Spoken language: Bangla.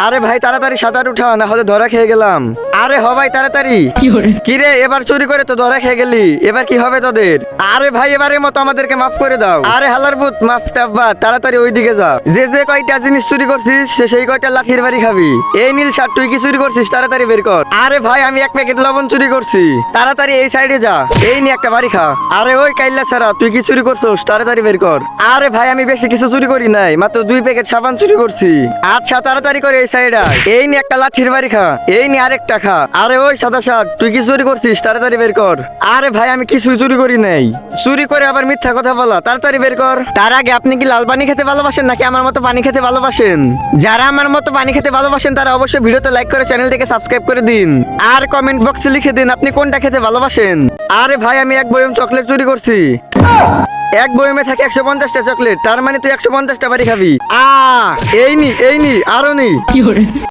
আরে ভাই তাড়াতাড়ি সাঁতার উঠা, না হলে ধরা খেয়ে গেলাম। আরে হ ভাই তাড়াতাড়ি। কিরে এবার চুরি করে তো ধরা খেয়ে গেলি, এবার কি হবে তোদের? আরে ভাই এবারের মতো আমাদেরকে মাফ করে দাও। আরে হালার ভূত মাফ টাফ, তাড়াতাড়ি ওইদিকে যা। যে যে কয়টা জিনিস চুরি করছিস সেই কয়টা লাঠির বাড়ি খাবি। এই নীল শার্ট তুই কি চুরি করছিস? তাড়াতাড়ি বের কর। আরে ভাই আমি 1 প্যাকেট লবণ চুরি করছি। তাড়াতাড়ি এই সাইডে যা, এই নি একটা বাড়ি খা। আরে ওই কাইল্লা ছাড়া তুই কি চুরি করছিস? তাড়াতাড়ি বের কর। আরে ভাই আমি বেশি কিছু চুরি করি নাই, মাত্র 2 প্যাকেট সাবান চুরি করছি। আচ্ছা তাড়াতাড়ি করে এই সাইডে আয়। এই নি একটা লাঠির বাড়ি খা, এই নি আরেকটা খা। আরে ওই সাদা শার্ট তুই কি চুরি করছিস? তাড়াতাড়ি বের কর। আরে ভাই আমি কিছু চুরি করি নাই। চুরি করে আবার মিথ্যা কথা বলা, তাড়াতাড়ি বের কর। তার আগে আপনি কি লাল পানি খেতে ভালোবাসেন নাকি আমার মতো পানি খেতে ভালোবাসেন? যারা আমার মতো পানি খেতে ভালোবাসেন তারা অবশ্যই ভিডিওতে লাইক করে চ্যানেলটিকে সাবস্ক্রাইব করে দিন। আর কমেন্ট বক্সে লিখে দিন আপনি কোনটা খেতে ভালোবাসেন। আরে ভাই আমি 1 বয়ম চকলেট চুরি করছি। 1 বয়মে থাকে 150টা চকলেট, তার মানে তুই 150টা বাড়ি খাবি। এই নি আরো নি।